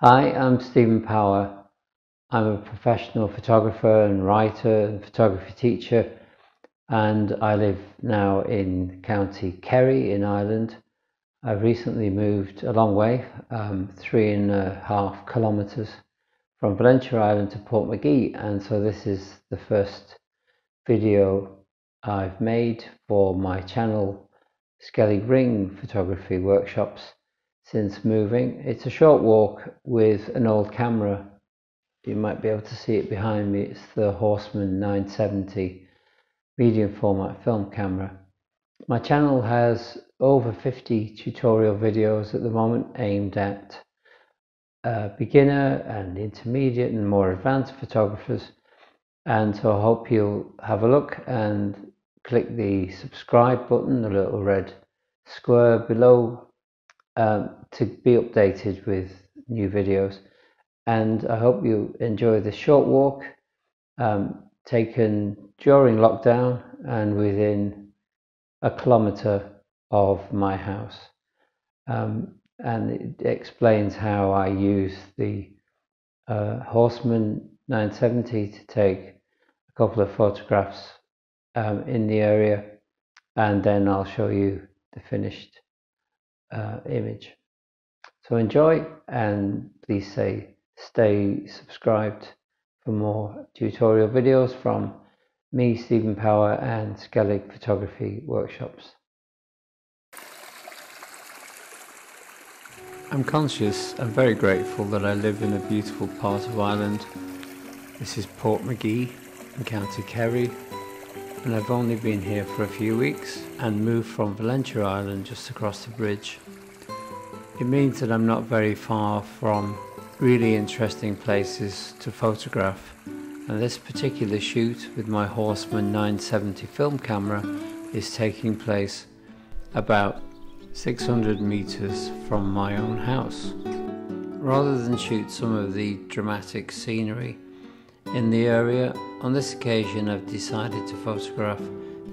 Hi, I'm Stephen Power. I'm a professional photographer and writer and photography teacher, and I live now in County Kerry in Ireland. I've recently moved a long way, 3.5 kilometres from Valentia Island to Portmagee, and so this is the first video I've made for my channel Skellig Ring Photography Workshops since moving. It's a short walk with an old camera. You might be able to see it behind me. It's the Horseman 970 medium format film camera. My channel has over 50 tutorial videos at the moment aimed at beginner and intermediate and more advanced photographers, and so I hope you'll have a look and click the subscribe button, the little red square below, to be updated with new videos. And I hope you enjoy this short walk taken during lockdown and within a kilometre of my house. And it explains how I use the Horseman 970 to take a couple of photographs in the area, and then I'll show you the finished image. So enjoy, and please stay subscribed for more tutorial videos from me, Stephen Power, and Skellig Photography Workshops. I'm conscious and very grateful that I live in a beautiful part of Ireland. This is Portmagee in County Kerry, and I've only been here for a few weeks and moved from Valentia Island just across the bridge. It means that I'm not very far from really interesting places to photograph, and this particular shoot with my Horseman 970 film camera is taking place about 600 meters from my own house. Rather than shoot some of the dramatic scenery in the area, on this occasion I've decided to photograph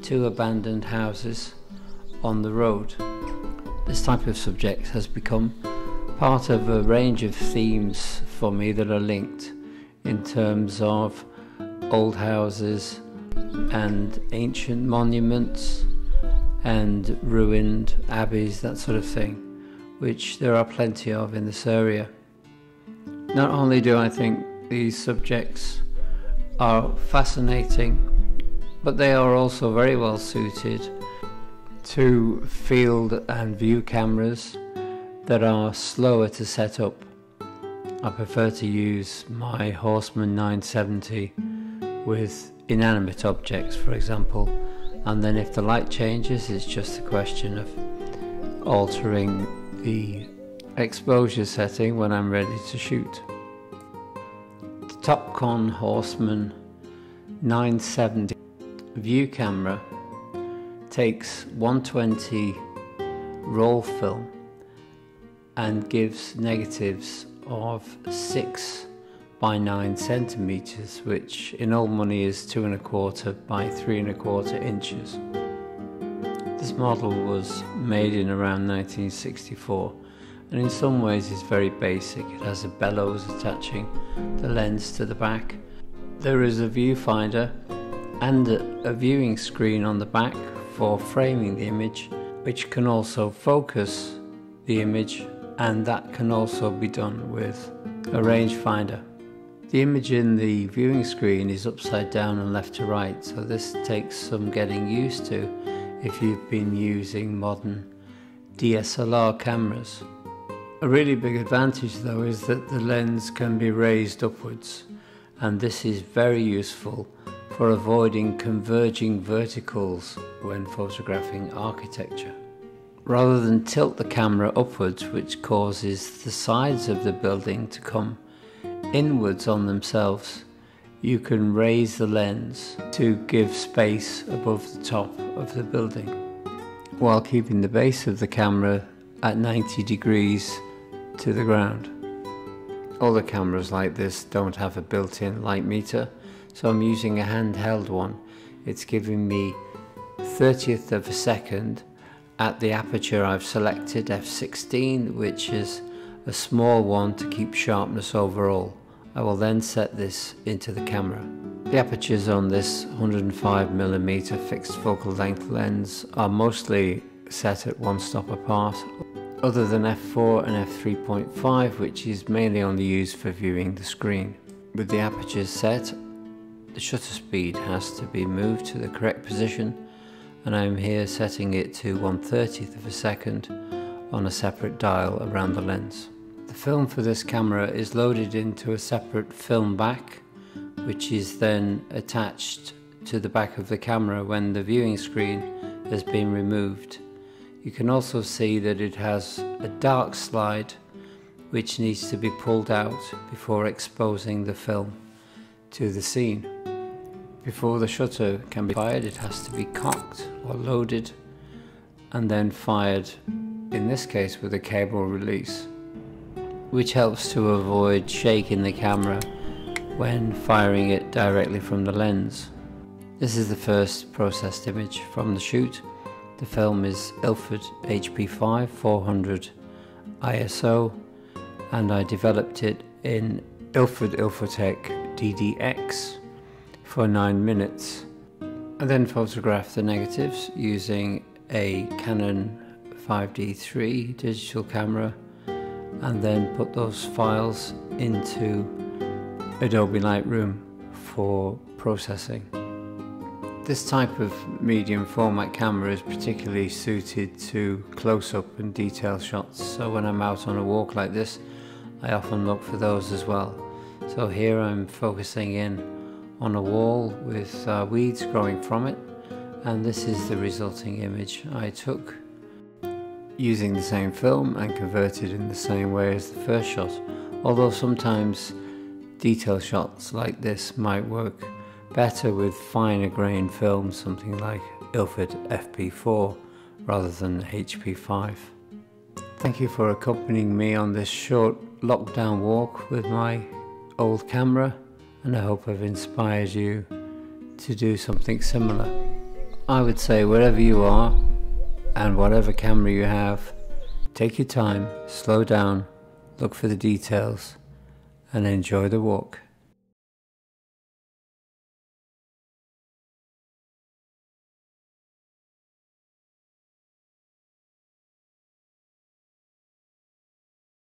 2 abandoned houses on the road. This type of subject has become part of a range of themes for me that are linked in terms of old houses and ancient monuments and ruined abbeys, that sort of thing, which there are plenty of in this area. Not only do I think these subjects are fascinating, but they are also very well suited to field and view cameras that are slower to set up. I prefer to use my Horseman 970 with inanimate objects, for example, and then if the light changes, it's just a question of altering the exposure setting when I'm ready to shoot. The Topcon Horseman 970 view camera takes 120 roll film and gives negatives of 6 by 9 centimeters, which in old money is 2.25 by 3.25 inches. This model was made in around 1964, and in some ways is very basic. It has a bellows attaching the lens to the back. There is a viewfinder and a viewing screen on the back for framing the image, which can also focus the image, and that can also be done with a rangefinder. The image in the viewing screen is upside down and left to right, so this takes some getting used to if you've been using modern DSLR cameras. A really big advantage though is that the lens can be raised upwards, and this is very useful for avoiding converging verticals when photographing architecture. Rather than tilt the camera upwards, which causes the sides of the building to come inwards on themselves, you can raise the lens to give space above the top of the building, while keeping the base of the camera at 90 degrees to the ground. All the cameras like this don't have a built-in light meter, so I'm using a handheld one. It's giving me 1/30th of a second at the aperture I've selected, f/16, which is a small one to keep sharpness overall. I will then set this into the camera. The apertures on this 105mm fixed focal length lens are mostly set at one stop apart, other than f4 and f3.5, which is mainly only used for viewing the screen. With the apertures set, the shutter speed has to be moved to the correct position, and I am here setting it to 1/30th of a second on a separate dial around the lens. The film for this camera is loaded into a separate film back, which is then attached to the back of the camera when the viewing screen has been removed. You can also see that it has a dark slide which needs to be pulled out before exposing the film to the scene. Before the shutter can be fired, it has to be cocked or loaded and then fired, in this case with a cable release, which helps to avoid shaking the camera when firing it directly from the lens. This is the first processed image from the shoot. The film is Ilford HP5 400 ISO, and I developed it in Ilford Ilfotec DDX for 9 minutes. I then photographed the negatives using a Canon 5D3 digital camera, and then put those files into Adobe Lightroom for processing. This type of medium format camera is particularly suited to close-up and detail shots, so when I'm out on a walk like this, I often look for those as well. So here I'm focusing in on a wall with weeds growing from it, and this is the resulting image I took using the same film and converted in the same way as the first shot, although sometimes detail shots like this might work better with finer grain film, something like Ilford FP4 rather than HP5. Thank you for accompanying me on this short lockdown walk with my old camera, and I hope I've inspired you to do something similar. I would say wherever you are and whatever camera you have, take your time, slow down, look for the details and enjoy the walk.